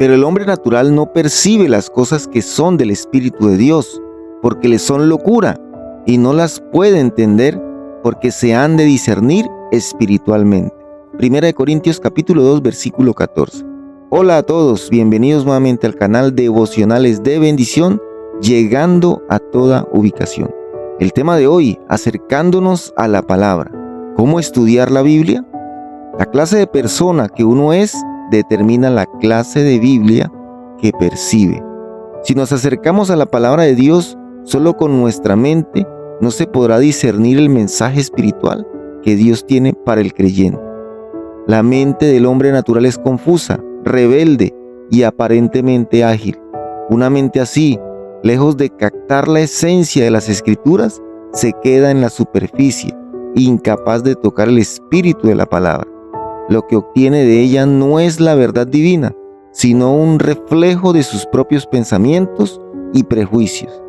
Pero el hombre natural no percibe las cosas que son del Espíritu de Dios, porque le son locura, y no las puede entender, porque se han de discernir espiritualmente. 1 Corintios capítulo 2, versículo 14. Hola a todos, bienvenidos nuevamente al canal Devocionales de Bendición, llegando a toda ubicación. El tema de hoy, acercándonos a la palabra. ¿Cómo estudiar la Biblia? La clase de persona que uno es determina la clase de Biblia que percibe. Si nos acercamos a la palabra de Dios solo con nuestra mente, no se podrá discernir el mensaje espiritual que Dios tiene para el creyente. La mente del hombre natural es confusa, rebelde y aparentemente ágil. Una mente así, lejos de captar la esencia de las Escrituras, se queda en la superficie, incapaz de tocar el espíritu de la palabra. Lo que obtiene de ella no es la verdad divina, sino un reflejo de sus propios pensamientos y prejuicios.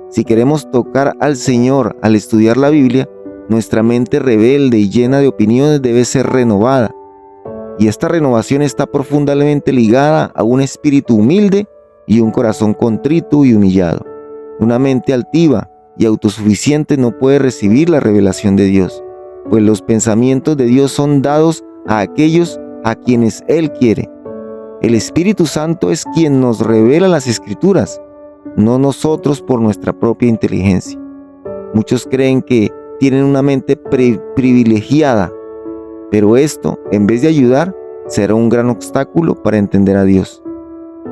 Si queremos tocar al Señor al estudiar la Biblia, nuestra mente rebelde y llena de opiniones debe ser renovada. Y esta renovación está profundamente ligada a un espíritu humilde y un corazón contrito y humillado. Una mente altiva y autosuficiente no puede recibir la revelación de Dios, pues los pensamientos de Dios son dados a aquellos a quienes Él quiere. El Espíritu Santo es quien nos revela las Escrituras, no nosotros por nuestra propia inteligencia. Muchos creen que tienen una mente privilegiada, pero esto, en vez de ayudar, será un gran obstáculo para entender a Dios.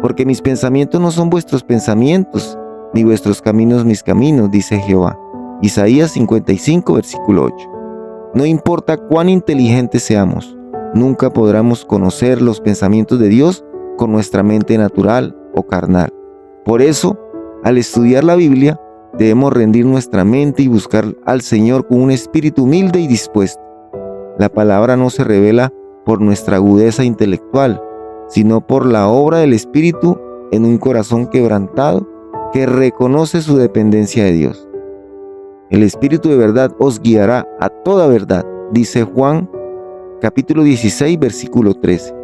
Porque mis pensamientos no son vuestros pensamientos, ni vuestros caminos mis caminos, dice Jehová. Isaías 55, versículo 8. No importa cuán inteligentes seamos, nunca podremos conocer los pensamientos de Dios con nuestra mente natural o carnal. Por eso, al estudiar la Biblia, debemos rendir nuestra mente y buscar al Señor con un espíritu humilde y dispuesto. La palabra no se revela por nuestra agudeza intelectual, sino por la obra del Espíritu en un corazón quebrantado que reconoce su dependencia de Dios. El Espíritu de verdad os guiará a toda verdad, dice Juan capítulo 16, versículo 13.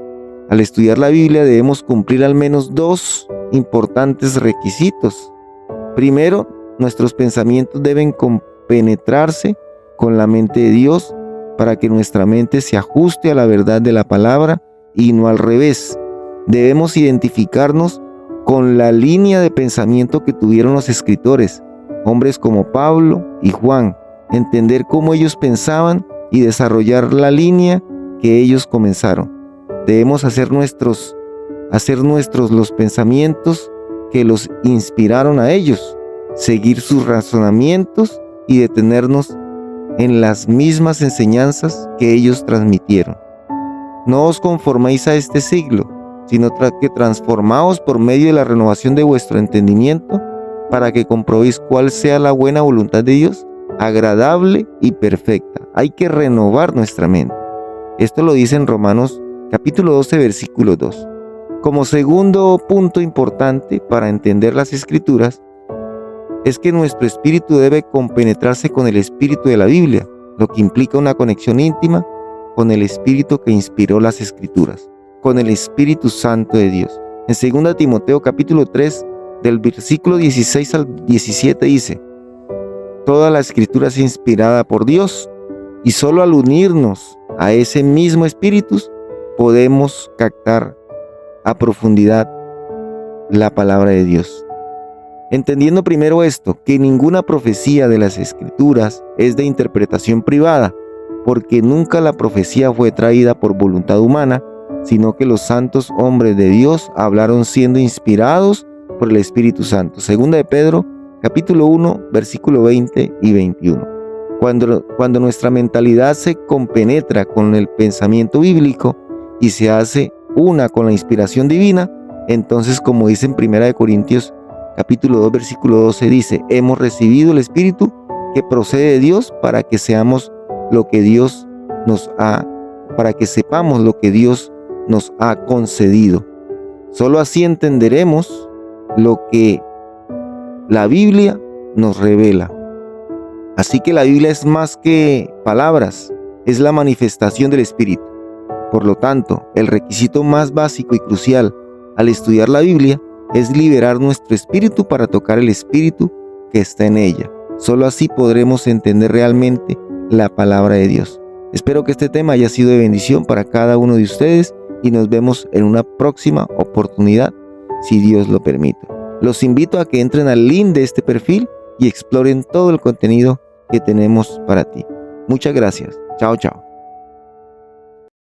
Al estudiar la Biblia debemos cumplir al menos dos importantes requisitos. Primero, nuestros pensamientos deben compenetrarse con la mente de Dios para que nuestra mente se ajuste a la verdad de la palabra y no al revés. Debemos identificarnos con la línea de pensamiento que tuvieron los escritores, hombres como Pablo y Juan, entender cómo ellos pensaban y desarrollar la línea que ellos comenzaron. Debemos hacer nuestros los pensamientos que los inspiraron a ellos, seguir sus razonamientos y detenernos en las mismas enseñanzas que ellos transmitieron. No os conforméis a este siglo, sino que transformaos por medio de la renovación de vuestro entendimiento, para que comprobéis cuál sea la buena voluntad de Dios, agradable y perfecta. Hay que renovar nuestra mente. Esto lo dice en Romanos capítulo 12, versículo 2. Como segundo punto importante para entender las Escrituras, es que nuestro espíritu debe compenetrarse con el espíritu de la Biblia, lo que implica una conexión íntima con el espíritu que inspiró las Escrituras, con el Espíritu Santo de Dios. En 2 Timoteo capítulo 3, del versículo 16 al 17 dice: toda la Escritura es inspirada por Dios, y solo al unirnos a ese mismo espíritu podemos captar a profundidad la palabra de Dios. Entendiendo primero esto, que ninguna profecía de las Escrituras es de interpretación privada, porque nunca la profecía fue traída por voluntad humana, sino que los santos hombres de Dios hablaron siendo inspirados por el Espíritu Santo. Segunda de Pedro, capítulo 1, versículo 20 y 21. Cuando nuestra mentalidad se compenetra con el pensamiento bíblico y se hace una con la inspiración divina, entonces, como dice en 1 Corintios capítulo 2, versículo 12, dice: hemos recibido el Espíritu que procede de Dios para que sepamos lo que Dios nos ha concedido. Solo así entenderemos lo que la Biblia nos revela. Así que la Biblia es más que palabras, es la manifestación del Espíritu. Por lo tanto, el requisito más básico y crucial al estudiar la Biblia es liberar nuestro espíritu para tocar el espíritu que está en ella. Solo así podremos entender realmente la palabra de Dios. Espero que este tema haya sido de bendición para cada uno de ustedes y nos vemos en una próxima oportunidad, si Dios lo permite. Los invito a que entren al link de este perfil y exploren todo el contenido que tenemos para ti. Muchas gracias. Chao, chao.